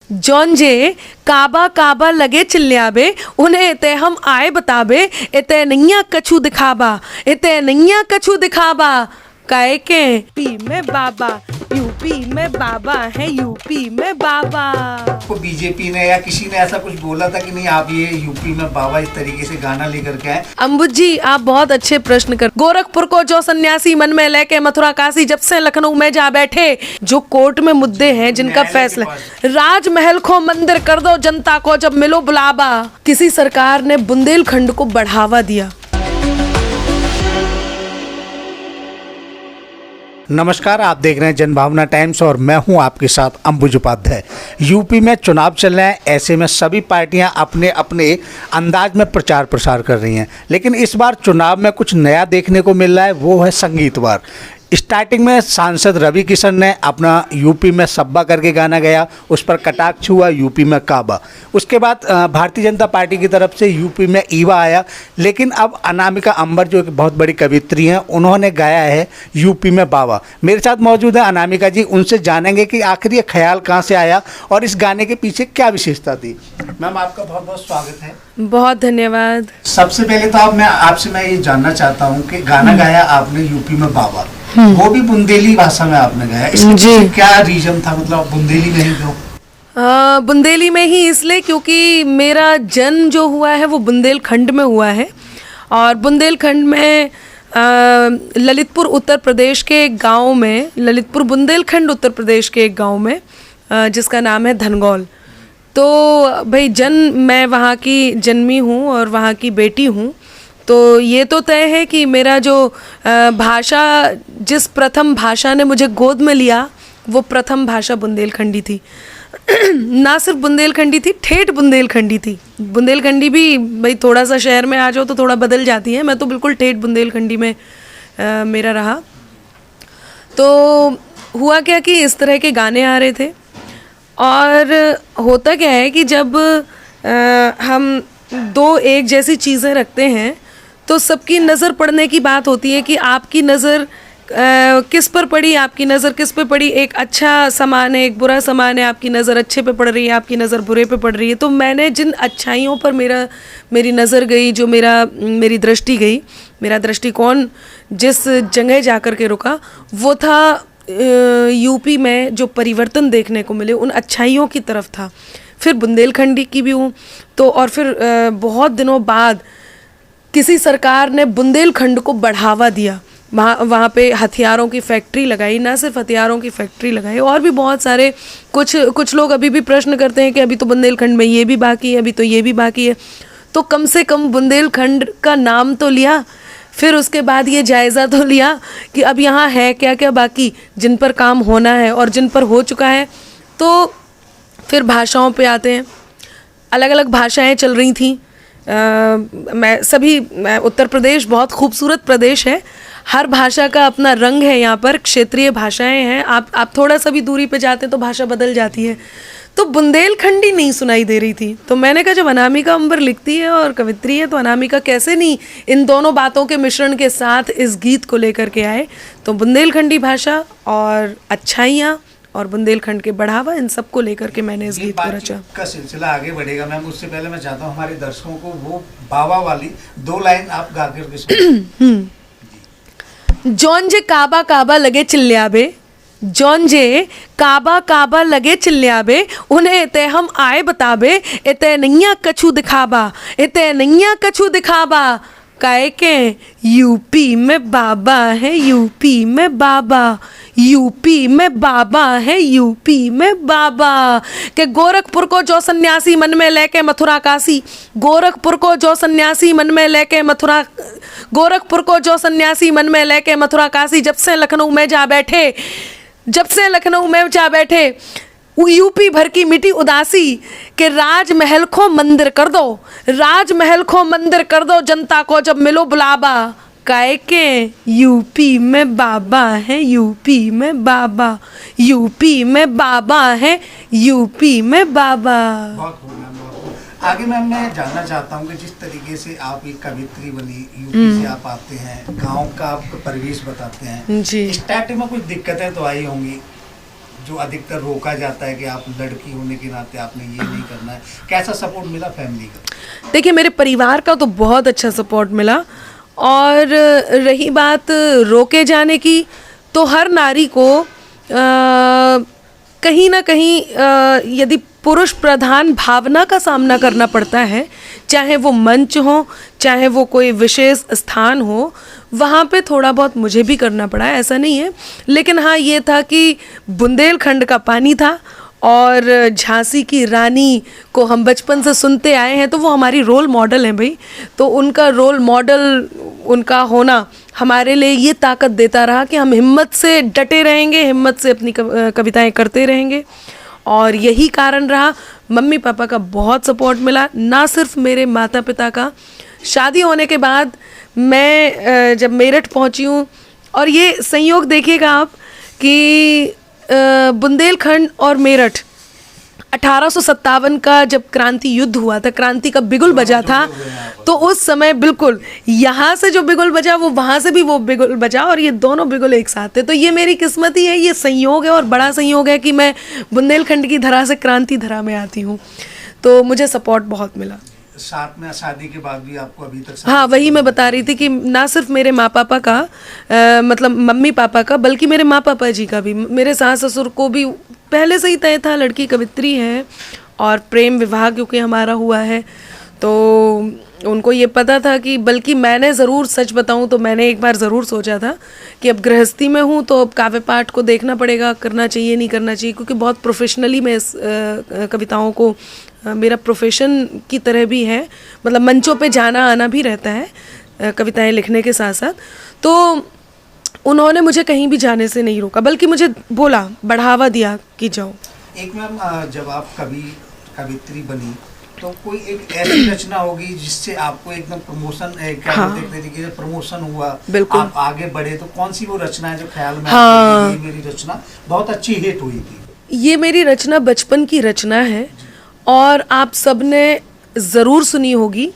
जौन जे काबा काबा लगे चिल्ल्याबे, उन्हें ते हम आए बताबे, इते नैया कछु दिखाबा, इते नैया कछु दिखाबा, काहे के यूपी में बाबा, यूपी में बाबा है, यूपी में बाबा। को बीजेपी ने या किसी ने ऐसा कुछ बोला था कि नहीं आप ये यूपी में बाबा इस तरीके से गाना लेकर के आए? अम्बुज जी आप बहुत अच्छे प्रश्न कर। गोरखपुर को जो सन्यासी मन में लेके मथुरा काशी जब से लखनऊ में जा बैठे, जो कोर्ट में मुद्दे हैं जिनका फैसला, राजमहल को मंदिर कर दो, जनता को जब मिलो बुलावा, किसी सरकार ने बुंदेलखंड को बढ़ावा दिया। नमस्कार, आप देख रहे हैं जनभावना टाइम्स और मैं हूं आपके साथ अम्बुज उपाध्याय। यूपी में चुनाव चल रहे हैं, ऐसे में सभी पार्टियां अपने अपने अंदाज में प्रचार प्रसार कर रही हैं, लेकिन इस बार चुनाव में कुछ नया देखने को मिल रहा है, वो है संगीतवार। स्टार्टिंग में सांसद रवि किशन ने अपना यूपी में सब्बा करके गाना गाया, उस पर कटाक्ष हुआ यूपी में काबा। उसके बाद भारतीय जनता पार्टी की तरफ से यूपी में ईवा आया, लेकिन अब अनामिका अंबर जो एक बहुत बड़ी कवित्री हैं, उन्होंने गाया है यूपी में बाबा। मेरे साथ मौजूद है अनामिका जी, उनसे जानेंगे कि आखिर ये ख्याल कहाँ से आया और इस गाने के पीछे क्या विशेषता थी। मैम आपका बहुत बहुत स्वागत है। बहुत धन्यवाद। सबसे पहले तो अब मैं ये जानना चाहता हूँ कि गाना गाया आपने यूपी में बाबा, वो भी बुंदेली भाषा में आपने गाया, इसके पीछे क्या रीजन था? मतलब बुंदेली में ही क्यों? बुंदेली में ही इसलिए क्योंकि मेरा जन्म जो हुआ है वो बुंदेलखंड में हुआ है, और बुंदेलखंड में ललितपुर उत्तर प्रदेश के एक गाँव में, ललितपुर बुंदेलखंड उत्तर प्रदेश के एक गाँव में जिसका नाम है धनगौल। तो भाई मैं वहाँ की जन्मी हूँ और वहाँ की बेटी हूँ, तो ये तो तय है कि मेरा जो भाषा, जिस प्रथम भाषा ने मुझे गोद में लिया, वो प्रथम भाषा बुंदेलखंडी थी। ना सिर्फ बुंदेलखंडी थी, ठेठ बुंदेलखंडी थी। बुंदेलखंडी भी भाई थोड़ा सा शहर में आ जाओ तो थोड़ा बदल जाती है, मैं तो बिल्कुल ठेठ बुंदेलखंडी में मेरा रहा। तो हुआ क्या कि इस तरह के गाने आ रहे थे, और होता क्या है कि जब हम दो एक जैसी चीज़ें रखते हैं तो सबकी नज़र पड़ने की बात होती है कि आपकी नज़र किस पर पड़ी, आपकी नज़र किस पे पड़ी। एक अच्छा सामान है, एक बुरा सामान है, आपकी नज़र अच्छे पे पड़ रही है, आपकी नज़र बुरे पे पड़ रही है। तो मैंने जिन अच्छाइयों पर मेरी नज़र गई, जो मेरी दृष्टि गई, मेरा दृष्टिकोण जिस जगह जा कर के रुका, वो था यूपी में जो परिवर्तन देखने को मिले उन अच्छाइयों की तरफ था। फिर बुंदेलखंडी की भी हूँ तो, और फिर बहुत दिनों बाद किसी सरकार ने बुंदेलखंड को बढ़ावा दिया, वहाँ पे हथियारों की फैक्ट्री लगाई। ना सिर्फ हथियारों की फैक्ट्री लगाई, और भी बहुत सारे कुछ लोग अभी भी प्रश्न करते हैं कि अभी तो बुंदेलखंड में ये भी बाकी है, अभी तो ये भी बाकी है। तो कम से कम बुंदेलखंड का नाम तो लिया, फिर उसके बाद ये जायज़ा तो लिया कि अब यहाँ है क्या क्या बाकी, जिन पर काम होना है और जिन पर हो चुका है। तो फिर भाषाओं पे आते हैं। अलग अलग भाषाएं चल रही थी। उत्तर प्रदेश बहुत खूबसूरत प्रदेश है, हर भाषा का अपना रंग है। यहाँ पर क्षेत्रीय भाषाएं हैं, आप थोड़ा सा भी दूरी पे जाते हैं तो भाषा बदल जाती है। तो बुंदेलखंडी नहीं सुनाई दे रही थी, तो मैंने कहा जब अनामिका अंबर लिखती है और कवित्री है तो अनामिका कैसे नहीं इन दोनों बातों के मिश्रण के साथ इस गीत को लेकर के आए। तो बुंदेलखंडी भाषा और अच्छाइयाँ और बुंदेलखंड के बढ़ावा, इन सब को लेकर के मैंने इस गीत को रचा। का सिलसिला आगे बढ़ेगा मैम, उससे पहले मैं चाहता हूँ हमारे दर्शकों को वो बाबा वाली 2 लाइन आप गा कर के जौन जे काबा काबा लगे चिल्ल्याबे, जौन जे काबा काबा लगे चिल्ल्याबे, उन्हें ते हम आए बताबे, इते नैया कछु दिखाबा, इते नैया कछु दिखाबा, काहे के यूपी में बाबा है, यूपी में बाबा, यूपी में बाबा है, यूपी में बाबा। के गोरखपुर को जो सन्यासी मन में लेके मथुरा काशी, गोरखपुर को जो सन्यासी मन में लेके गोरखपुर को जो सन्यासी मन में लेके मथुरा काशी जब से लखनऊ में जा बैठे, जब से लखनऊ में जा बैठे, यूपी भर की मिटी उदासी के राजमहल को मंदिर कर दो, राजमहल को मंदिर कर दो, जनता को जब मिलो बुलावा, काहे के यूपी में बाबा है, यूपी में बाबा, यूपी में बाबा है, यूपी में बाबा। आगे मैम मैं जानना चाहता हूँ कि जिस तरीके से आप एक कवित्री बनी, यूपी से आप आते हैं, गांव का आप परिवेश बताते हैं जी, स्टार्टिंग में कुछ दिक्कतें तो आई होंगी? जो अधिकतर रोका जाता है कि आप लड़की होने के नाते आपने ये नहीं करना है, कैसा सपोर्ट मिला फैमिली का? देखिए, मेरे परिवार का तो बहुत अच्छा सपोर्ट मिला। और रही बात रोके जाने की, तो हर नारी को कहीं ना कहीं यदि पुरुष प्रधान भावना का सामना करना पड़ता है, चाहे वो मंच हो, चाहे वो कोई विशेष स्थान हो, वहाँ पे थोड़ा बहुत मुझे भी करना पड़ा है, ऐसा नहीं है। लेकिन हाँ, ये था कि बुंदेलखंड का पानी था और झांसी की रानी को हम बचपन से सुनते आए हैं, तो वो हमारी रोल मॉडल हैं भाई। तो उनका रोल मॉडल, उनका होना हमारे लिए ये ताकत देता रहा कि हम हिम्मत से डटे रहेंगे, हिम्मत से अपनी कविताएं करते रहेंगे। और यही कारण रहा, मम्मी पापा का बहुत सपोर्ट मिला, ना सिर्फ मेरे माता पिता का। शादी होने के बाद मैं जब मेरठ पहुंची हूँ, और ये संयोग देखिएगा आप कि बुंदेलखंड और मेरठ 1857 का जब क्रांति युद्ध हुआ था, क्रांति का बिगुल बजा था, तो उस समय बिल्कुल यहाँ से जो बिगुल बजा वो वहाँ से भी वो बिगुल बजा, और ये दोनों बिगुल एक साथ थे। तो ये मेरी किस्मत ही है, ये संयोग है, और बड़ा संयोग है कि मैं बुंदेलखंड की धरा से क्रांति धरा में आती हूँ। तो मुझे सपोर्ट बहुत मिला। साथ में शादी के बाद भी आपको अभी तक? हाँ, वही मैं बता रही थी कि ना सिर्फ मेरे माँ पापा का मतलब मम्मी पापा का, बल्कि मेरे माँ पापा जी का भी, मेरे सास ससुर को भी पहले से ही तय था, लड़की कवित्री है और प्रेम विवाह क्योंकि हमारा हुआ है, तो उनको ये पता था कि, बल्कि मैंने ज़रूर, सच बताऊं तो मैंने एक बार ज़रूर सोचा था कि अब गृहस्थी में हूँ तो अब काव्य पाठ को देखना पड़ेगा, करना चाहिए नहीं करना चाहिए, क्योंकि बहुत प्रोफेशनली मैं इस कविताओं को, मेरा प्रोफेशन की तरह भी है, मतलब मंचों पे जाना आना भी रहता है कविताएं लिखने के साथ साथ। तो उन्होंने मुझे कहीं भी जाने से नहीं रोका, बल्कि मुझे बोला, बढ़ावा दिया कि जाओ। एक मैम, जब आप कवित्री बनी तो कोई एक ऐसी रचना होगी जिससे आपको एकदम प्रमोशन, प्रमोशन हुआ, बिल्कुल, आप आगे बढ़े, तो कौन सी वो रचना है जो ख्याल में हाँ, ये मेरी रचना बहुत अच्छी हिट हुई थी? ये मेरी रचना बचपन की रचना है और आप सबने ज़रूर सुनी होगी,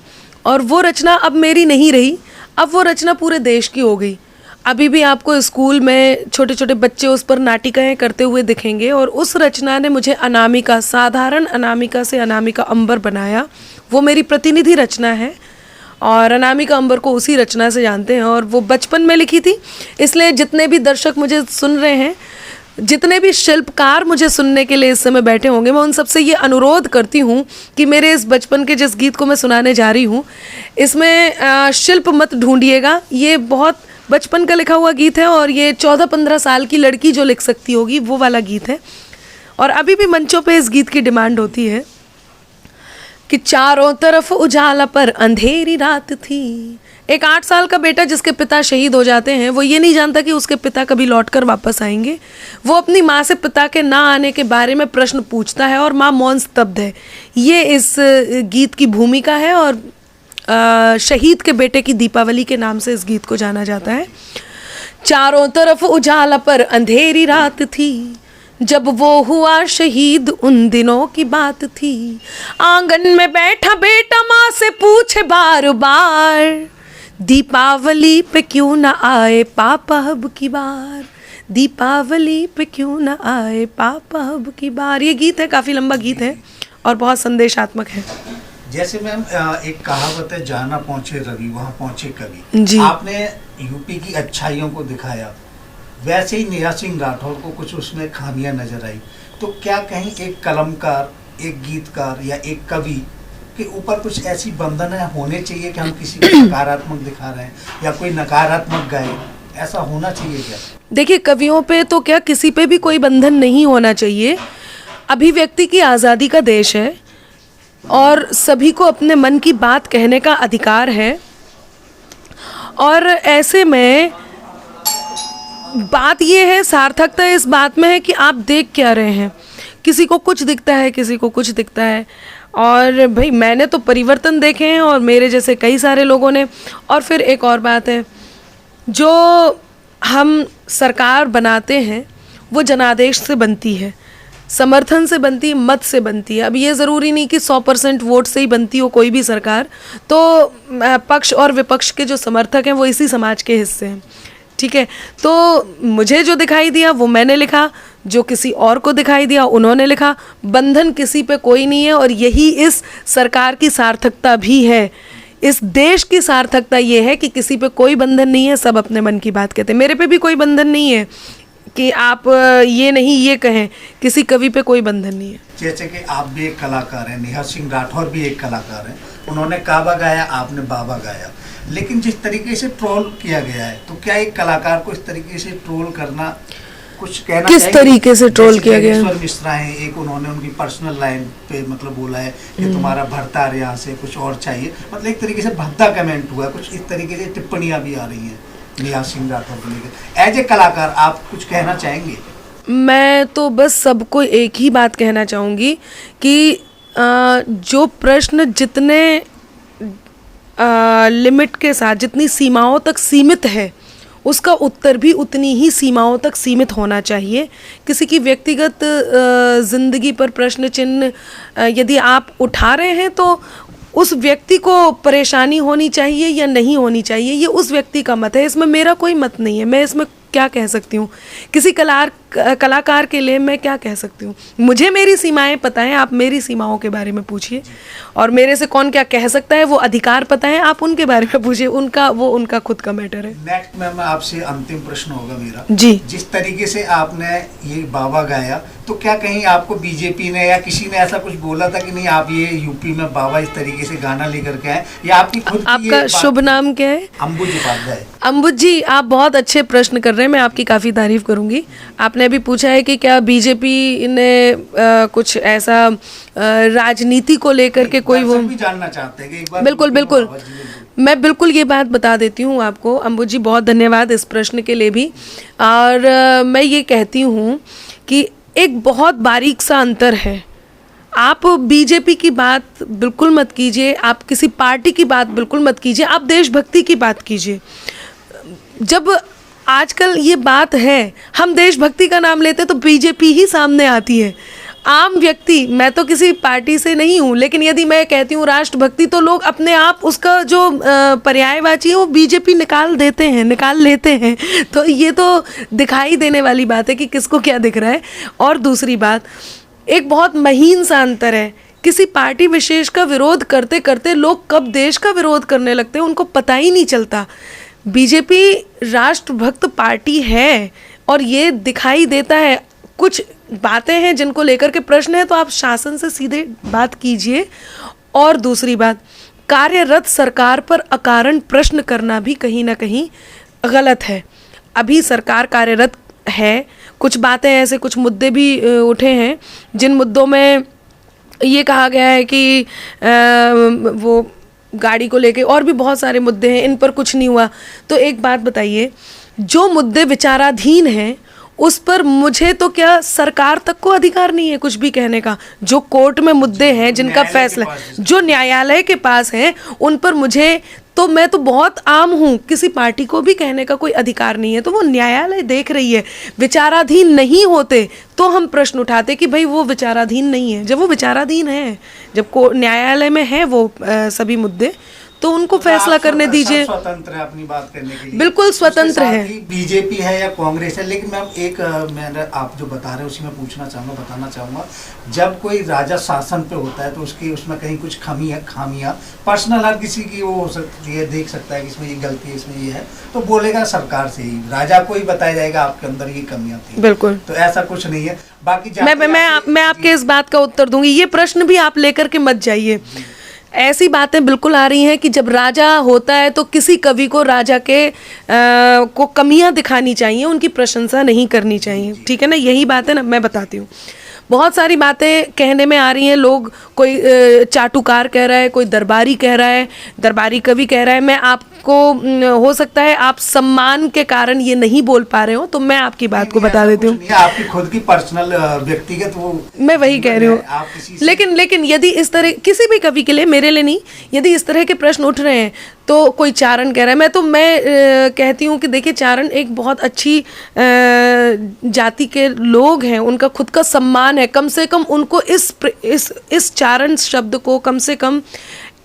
और वो रचना अब मेरी नहीं रही, अब वो रचना पूरे देश की हो गई। अभी भी आपको स्कूल में छोटे छोटे बच्चे उस पर नाटिकाएं करते हुए दिखेंगे, और उस रचना ने मुझे अनामिका, साधारण अनामिका से अनामिका अंबर बनाया। वो मेरी प्रतिनिधि रचना है, और अनामिका अंबर को उसी रचना से जानते हैं, और वो बचपन में लिखी थी। इसलिए जितने भी दर्शक मुझे सुन रहे हैं, जितने भी शिल्पकार मुझे सुनने के लिए इस समय बैठे होंगे, मैं उन सबसे ये अनुरोध करती हूँ कि मेरे इस बचपन के जिस गीत को मैं सुनाने जा रही हूँ, इसमें शिल्प मत ढूंढिएगा। ये बहुत बचपन का लिखा हुआ गीत है, और ये 14-15 साल की लड़की जो लिख सकती होगी वो वाला गीत है। और अभी भी मंचों पे इस गीत की डिमांड होती है कि चारों तरफ उजाला पर अंधेरी रात थी। एक 8 साल का बेटा जिसके पिता शहीद हो जाते हैं, वो ये नहीं जानता कि उसके पिता कभी लौटकर वापस आएंगे। वो अपनी माँ से पिता के ना आने के बारे में प्रश्न पूछता है, और माँ मौन स्तब्ध है। ये इस गीत की भूमिका है, और शहीद के बेटे की दीपावली के नाम से इस गीत को जाना जाता है। चारों तरफ उजाला पर अंधेरी रात थी, जब वो हुआ शहीद उन दिनों की बात थी। आंगन में बैठा बेटा माँ से पूछे बार बार, दीपावली पे क्यों ना आए पापा अब की बार, दीपावली पे क्यों ना आए पापा अब की बार। ये गीत है, काफ़ी लंबा गीत है और बहुत संदेशात्मक है। जैसे मैम, एक कहावत है, जहाँ ना पहुँचे रवि वहाँ पहुँचे कवि। जी, आपने यूपी की अच्छाइयों को दिखाया, वैसे ही नेहा सिंह राठौर को कुछ उसमें खामियां नजर आई। तो क्या कहीं एक कलमकार, एक गीतकार या एक कवि के ऊपर कुछ ऐसी बंधनें होने चाहिए कि हम किसी को सकारात्मक दिखा रहे हैं या कोई नकारात्मक गाए, ऐसा होना चाहिए क्या? देखिए, कवियों पे तो क्या, किसी पे भी कोई बंधन नहीं होना चाहिए। अभिव्यक्ति की आज़ादी का देश है, और सभी को अपने मन की बात कहने का अधिकार है। और ऐसे में बात ये है, सार्थकता इस बात में है कि आप देख क्या रहे हैं। किसी को कुछ दिखता है, किसी को कुछ दिखता है, और भाई मैंने तो परिवर्तन देखे हैं, और मेरे जैसे कई सारे लोगों ने। और फिर एक और बात है, जो हम सरकार बनाते हैं वो जनादेश से बनती है, समर्थन से बनती है, मत से बनती है। अब ये ज़रूरी नहीं कि 100% वोट से ही बनती हो कोई भी सरकार। तो पक्ष और विपक्ष के जो समर्थक हैं वो इसी समाज के हिस्से हैं, ठीक है, तो मुझे जो दिखाई दिया वो मैंने लिखा, जो किसी और को दिखाई दिया उन्होंने लिखा। बंधन किसी पे कोई नहीं है, और यही इस सरकार की सार्थकता भी है। इस देश की सार्थकता ये है कि किसी पे कोई बंधन नहीं है, सब अपने मन की बात कहते हैं। मेरे पे भी कोई बंधन नहीं है कि आप ये नहीं ये कहें, किसी कवि पे कोई बंधन नहीं है। जैसे कि आप भी एक कलाकार हैं, नेहा सिंह राठौर भी एक कलाकार हैं, उन्होंने काबा गाया, आपने बाबा गाया, लेकिन जिस तरीके से ट्रोल किया गया है, तो क्या एक कलाकार को इस तरीके से ट्रोल करना, कुछ कहना किस तरीके से ट्रोल किया गया? ज्ञानेश्वर मिश्रा है एक, उन्होंने उनकी पर्सनल लाइन पे मतलब बोला है कि तुम्हारा भरतार यहाँ से कुछ और चाहिए, मतलब एक तरीके से भद्दा कमेंट हुआ, कुछ इस तरीके से टिप्पणियां भी आ रही हैं नेहा सिंह राठौर को लेकर। एज ए कलाकार आप कुछ कहना चाहेंगे? मैं तो बस सबको एक ही बात कहना चाहूँगी कि जो प्रश्न जितने लिमिट के साथ, जितनी सीमाओं तक सीमित है, उसका उत्तर भी उतनी ही सीमाओं तक सीमित होना चाहिए। किसी की व्यक्तिगत ज़िंदगी पर प्रश्न चिन्ह यदि आप उठा रहे हैं तो उस व्यक्ति को परेशानी होनी चाहिए या नहीं होनी चाहिए, ये उस व्यक्ति का मत है, इसमें मेरा कोई मत नहीं है। मैं इसमें क्या कह सकती हूँ? किसी कलाकार के लिए मैं क्या कह सकती हूँ? मुझे मेरी सीमाएं पता हैं, आप मेरी सीमाओं के बारे में पूछिए, और मेरे से कौन क्या कह सकता है वो अधिकार पता है, आप उनके बारे में पूछिए, उनका खुद का मैटर है। नेक्स्ट मैम आपसे अंतिम प्रश्न होगा मेरा जी। जिस तरीके से आपने ये बाबा गाया, तो क्या कहीं आपको बीजेपी ने या किसी ने ऐसा कुछ बोला था कि नहीं आप ये यूपी में बाबा इस तरीके से गाना लेकर के आए, या आपकी खुद की आपका शुभ नाम क्या है? अंबुज उपाध्याय। अंबुज जी, आप बहुत अच्छे प्रश्न कर रहे हैं, मैं आपकी काफ़ी तारीफ करूंगी। आपने अभी पूछा है कि क्या बीजेपी ने कुछ ऐसा राजनीति को लेकर के कोई वो भी जानना चाहते हैं कि एक बार बिल्कुल बिल्कुल, मैं बिल्कुल ये बात बता देती हूँ आपको। अंबुज जी बहुत धन्यवाद इस प्रश्न के लिए भी। और मैं ये कहती हूँ कि एक बहुत बारीक सा अंतर है। आप बीजेपी की बात बिल्कुल मत कीजिए, आप किसी पार्टी की बात बिल्कुल मत कीजिए, आप देशभक्ति की बात कीजिए। जब आजकल ये बात है, हम देशभक्ति का नाम लेते हैं तो बीजेपी ही सामने आती है। आम व्यक्ति, मैं तो किसी पार्टी से नहीं हूँ, लेकिन यदि मैं कहती हूँ राष्ट्रभक्ति, तो लोग अपने आप उसका जो पर्यायवाची है वो बीजेपी निकाल लेते हैं। तो ये तो दिखाई देने वाली बात है कि किसको क्या दिख रहा है। और दूसरी बात, एक बहुत महीन सा अंतर है। किसी पार्टी विशेष का विरोध करते करते लोग कब देश का विरोध करने लगते हैं उनको पता ही नहीं चलता। बीजेपी राष्ट्रभक्त पार्टी है और ये दिखाई देता है। कुछ बातें हैं जिनको लेकर के प्रश्न है तो आप शासन से सीधे बात कीजिए। और दूसरी बात, कार्यरत सरकार पर अकारण प्रश्न करना भी कहीं ना कहीं गलत है। अभी सरकार कार्यरत है, कुछ बातें ऐसे, कुछ मुद्दे भी उठे हैं जिन मुद्दों में ये कहा गया है कि वो गाड़ी को लेके और भी बहुत सारे मुद्दे हैं, इन पर कुछ नहीं हुआ। तो एक बात बताइए, जो मुद्दे विचाराधीन हैं उस पर मुझे तो क्या सरकार तक को अधिकार नहीं है कुछ भी कहने का। जो कोर्ट में मुद्दे हैं, जिनका फैसला जो न्यायालय के पास है, उन पर मुझे तो, मैं तो बहुत आम हूँ, किसी पार्टी को भी कहने का कोई अधिकार नहीं है। तो वो न्यायालय देख रही है। विचाराधीन नहीं होते तो हम प्रश्न उठाते कि भाई वो विचाराधीन नहीं है। जब वो विचाराधीन है, जब को न्यायालय में है वो सभी मुद्दे, तो उनको फैसला करने दीजिए। स्वतंत्र है अपनी बात करने के लिए, बिल्कुल स्वतंत्र है। बीजेपी है या कांग्रेस है, लेकिन मैम एक मैंने आप जो बता रहे हैं उसी में पूछना चाहूँगा, बताना चाहूँगा, जब कोई राजा शासन पे होता है तो उसमें कहीं कुछ खामियाँ पर्सनल हर किसी की वो हो सकती है, देख सकता है कि इसमें ये गलती है, इसमें ये है, तो बोलेगा सरकार से ही, राजा को ही बताया जाएगा आपके अंदर ये कमियाँ थी। बिल्कुल, तो ऐसा कुछ नहीं है। बाकी मैं आपके इस बात का उत्तर दूंगी। ये प्रश्न भी आप लेकर के मत जाइए। ऐसी बातें बिल्कुल आ रही हैं कि जब राजा होता है तो किसी कवि को राजा के को कमियां दिखानी चाहिए, उनकी प्रशंसा नहीं करनी चाहिए। ठीक है ना, यही बात है ना। मैं बताती हूँ, बहुत सारी बातें कहने में आ रही हैं। लोग, कोई चाटुकार कह रहा है, कोई दरबारी कह रहा है, दरबारी कवि कह रहा है। मैं आपको, हो सकता है आप सम्मान के कारण ये नहीं बोल पा रहे हो, तो मैं आपकी बात को बता देती हूँ। आपकी खुद की पर्सनल व्यक्तिगत वो, मैं वही कह रही हूँ। लेकिन यदि इस तरह, किसी भी कवि के लिए, मेरे लिए नहीं, यदि इस तरह के प्रश्न उठ रहे हैं, तो कोई चारण कह रहा है, मैं कहती हूँ कि देखिए, चारण एक बहुत अच्छी जाति के लोग हैं, उनका खुद का सम्मान है। कम से कम उनको इस चारण शब्द को कम से कम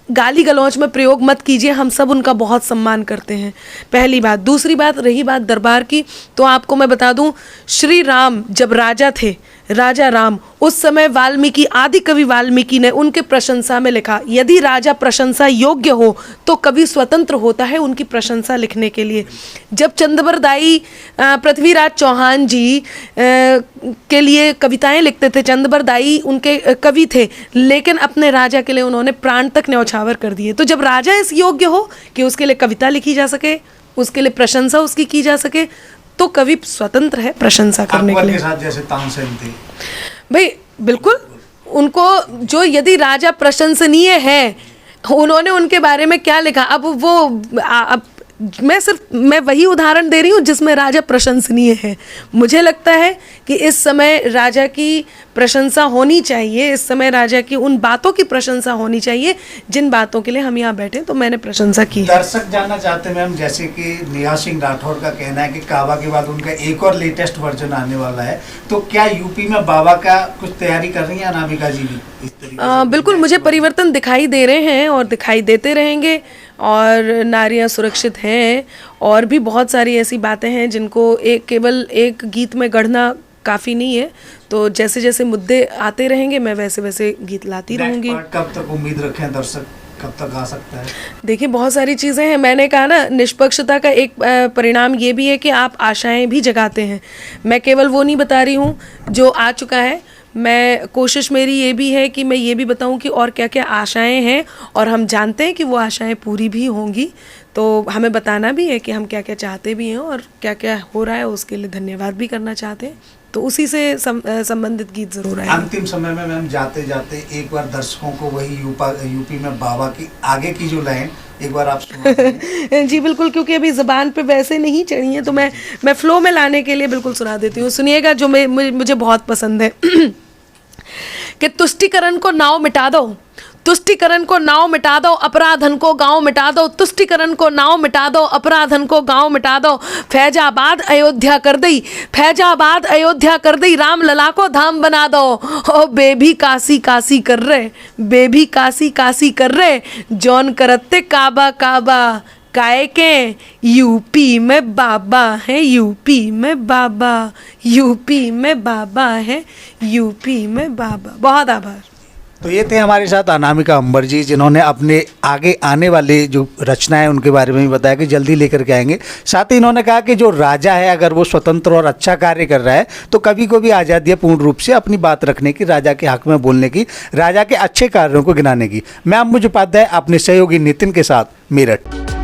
गाली गलौज में प्रयोग मत कीजिए, हम सब उनका बहुत सम्मान करते हैं, पहली बात। दूसरी बात, रही बात दरबार की, तो आपको मैं बता दूं, श्री राम जब राजा थे, राजा राम, उस समय वाल्मीकि, आदि कवि वाल्मीकि ने उनके प्रशंसा में लिखा, यदि राजा प्रशंसा योग्य हो तो कवि स्वतंत्र होता है उनकी प्रशंसा लिखने के लिए। जब चंदबरदाई पृथ्वीराज चौहान जी के लिए कविताएं लिखते थे, चंदबरदाई उनके कवि थे, लेकिन अपने राजा के लिए उन्होंने प्राण तक न्यौछावर कर दिए। तो जब राजा इस योग्य हो कि उसके लिए कविता लिखी जा सके, उसके लिए प्रशंसा उसकी की जा सके, तो कवि स्वतंत्र है प्रशंसा करने के लिए। के साथ जैसे तानसेन थे भाई, बिल्कुल, उनको जो, यदि राजा प्रशंसनीय है, उन्होंने उनके बारे में क्या लिखा, अब वो अब मैं वही उदाहरण दे रही हूँ जिसमें राजा प्रशंसनीय है। मुझे लगता है कि इस समय राजा की प्रशंसा होनी चाहिए, इस समय राजा की उन बातों की प्रशंसा होनी चाहिए जिन बातों के लिए हम यहाँ बैठे, तो मैंने प्रशंसा की है। दर्शक जानना चाहते हैं मैम, जैसे कि नेहा सिंह राठौर का कहना है कि काबा के बाद उनका एक और लेटेस्ट वर्जन आने वाला है, तो क्या यूपी में बाबा का कुछ तैयारी कर रही है अनामिका जी भी इस तरीके? बिल्कुल, मुझे परिवर्तन दिखाई दे रहे हैं और दिखाई देते रहेंगे, और नारियां सुरक्षित हैं, और भी बहुत सारी ऐसी बातें हैं जिनको केवल एक गीत में गढ़ना काफ़ी नहीं है। तो जैसे जैसे मुद्दे आते रहेंगे मैं वैसे वैसे गीत लाती रहूँगी। कब तक उम्मीद रखें दर्शक, कब तक आ सकता है? देखिए, बहुत सारी चीज़ें हैं। मैंने कहा ना, निष्पक्षता का एक परिणाम ये भी है कि आप आशाएं भी जगाते हैं। मैं केवल वो नहीं बता रही हूँ जो आ चुका है, मैं कोशिश मेरी ये भी है कि मैं ये भी बताऊं कि और क्या क्या आशाएं हैं, और हम जानते हैं कि वो आशाएं पूरी भी होंगी, तो हमें बताना भी है कि हम क्या क्या चाहते भी हैं और क्या क्या हो रहा है, उसके लिए धन्यवाद भी करना चाहते हैं। तो उसी से संबंधित गीत जरूर आए। अंतिम समय में मैम जाते जाते एक बार दर्शकों को वही यूपी में बाबा की आगे की जो लाइन एक बार आप सुना जी बिल्कुल, क्योंकि अभी ज़बान पे वैसे नहीं चढ़ी है, तो मैं फ्लो में लाने के लिए बिल्कुल सुना देती हूँ। सुनिएगा, जो मुझे बहुत पसंद है कि तुष्टिकरण को नाव मिटा दो, तुष्टिकरण को नाव मिटा दो, अपराधन को गांव मिटा दो, तुष्टिकरण को नाव मिटा दो, अपराधन को गांव मिटा दो, फैजाबाद अयोध्या कर दई, फैजाबाद अयोध्या कर दई, राम लला को धाम बना दो। ओ बेबी काशी काशी कर रहे, बेबी काशी काशी कर रहे, जौन करते काबा काबा, काहे के यूपी में बाबा है, यूपी में बाबा, यूपी में बाबा है, यूपी में बाबा। बहुत आभार। तो ये थे हमारे साथ अनामिका अंबर जी, जिन्होंने अपने आगे आने वाले जो रचनाएं उनके बारे में भी बताया कि जल्दी लेकर के आएंगे। साथ ही इन्होंने कहा कि जो राजा है अगर वो स्वतंत्र और अच्छा कार्य कर रहा है तो कभी को भी आज़ादी है पूर्ण रूप से अपनी बात रखने की, राजा के हक में बोलने की, राजा के अच्छे कार्यों को गिनाने की। मैं अंबुज उपाध्याय अपने सहयोगी नितिन के साथ, मेरठ।